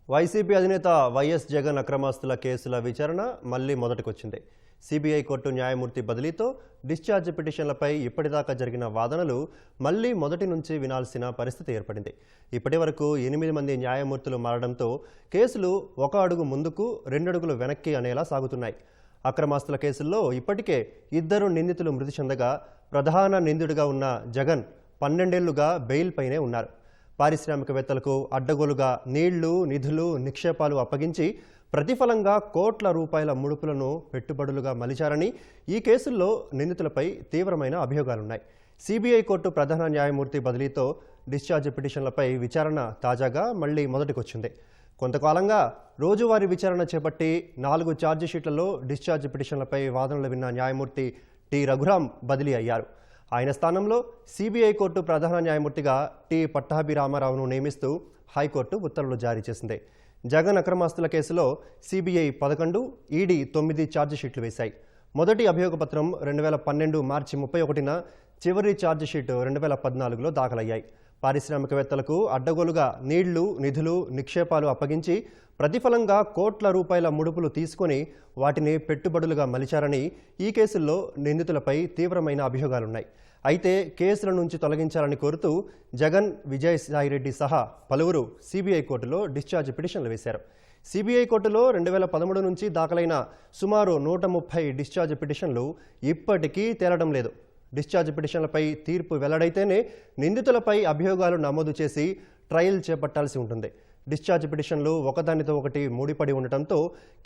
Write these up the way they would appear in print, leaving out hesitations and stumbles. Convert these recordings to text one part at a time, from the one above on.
YCP అధినేత YS Jagan అక్రమాస్తుల కేసుల విచారణ మళ్లీ మొదటికొచ్చింది. సిబిఐ కోర్టు న్యాయమూర్తి బదిలీతో డిశ్చార్జ్ పిటిషన్లపై ఇప్పటిదాకా జరిగిన వాదనలు మళ్లీ మొదటి నుంచి వినాల్సిన పరిస్థితి ఏర్పడింది. ఇప్పటి వరకు 8 మంది న్యాయమూర్తులు మారడంతో కేసులు ఒక అడుగు ముందుకు 2 అడుగులు వెనక్కి అనేలా సాగుతున్నాయి. అక్రమాస్తుల కేసుల్లో ఇప్పటికే 2 నిందితులు మృతి చెందగా ప్రధాన నిందితుడిగా ఉన్న జగన్ 12 ఏళ్లుగా బెయిల్ పైనే ఉన్నారు. పారిశ్రామికవేత్తలకు అడ్డగోలుగా నీళ్లు, నిధులు, నిక్షేపాలు అప్పగించి ప్రతిఫలంగా కోట్ల రూపాయల ముడుపులను పెట్టుబడులుగా మలిచారని ఈ కేసుల్లో నిందితులపై తీవ్రమైన అభియోగాలున్నాయి. సిబిఐ కోర్టు ప్రధాన న్యాయమూర్తి బదిలీతో డిశ్చార్జ్ పిటిషన్లపై విచారణ తాజాగా మళ్లీ మొదటికొచ్చింది. కొంతకాలంగా రోజువారీ విచారణ చేపట్టి 4 ఛార్జిషీట్లలో డిశ్చార్జ్ పిటిషన్లపై వాదనలు విన్న న్యాయమూర్తి టి రఘురాం బదిలీ అయ్యారు. ఆయన స్థానంలో సిబిఐ కోర్టు ప్రధాన న్యాయమూర్తిగా టి పట్టాభిరామారావును నియమిస్తూ హైకోర్టు ఉత్తర్వులు జారీ చేసింది. జగన్ అక్రమాస్తుల కేసులో సిబిఐ 11, ఈడీ 9 ఛార్జిషీట్లు వేశాయి. మొదటి అభియోగపత్రం 2012 మార్చి 31న, చివరి ఛార్జిషీట్ 2014లో దాఖలయ్యాయి. పారిశ్రామికవేత్తలకు అడ్డగోలుగా నీళ్లు, నిధులు, నిక్షేపాలు అప్పగించి ప్రతిఫలంగా కోట్ల రూపాయల ముడుపులు తీసుకొని వాటిని పెట్టుబడులుగా మలిచారని ఈ కేసుల్లో నిందితులపై తీవ్రమైన అభియోగాలున్నాయి. అయితే కేసుల నుంచి తొలగించాలని కోరుతూ జగన్, విజయసాయిరెడ్డి సహా పలువురు సిబిఐ కోర్టులో డిశ్చార్జ్ పిటిషన్లు వేశారు. సిబిఐ కోర్టులో 2013 నుంచి దాఖలైన సుమారు 130 డిశ్చార్జ్ పిటిషన్లు ఇప్పటికీ తేలడం లేదు. డిశ్చార్జ్ పిటిషన్లపై తీర్పు వెల్లడైతేనే నిందితులపై అభియోగాలు నమోదు చేసి ట్రయల్ చేపట్టాల్సి ఉంటుంది. డిశ్చార్జ్ పిటిషన్లు ఒకదానితో ఒకటి ముడిపడి ఉండటంతో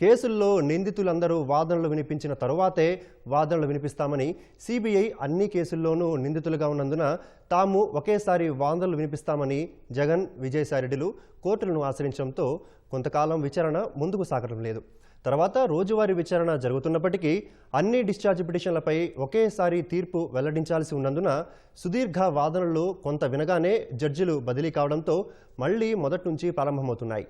కేసుల్లో నిందితులందరూ వాదనలు వినిపించిన తరువాతే వాదనలు వినిపిస్తామని సిబిఐ అన్ని కేసుల్లోనూ నిందితులుగా ఉన్నందున తాము ఒకేసారి వాదనలు వినిపిస్తామని జగన్, విజయసాయిరెడ్డిలు కోర్టులను ఆశ్రయించడంతో కొంతకాలం విచారణ ముందుకు సాగడం లేదు. తర్వాత రోజువారీ విచారణ జరుగుతున్నప్పటికీ అన్ని డిశ్చార్జ్ పిటిషన్లపై ఒకేసారి తీర్పు వెల్లడించాల్సి ఉన్నందున సుదీర్ఘ వాదనలు కొంత వినగానే జడ్జిలు బదిలీ కావడంతో మళ్లీ మొదటి నుంచి ప్రారంభమవుతున్నాయి.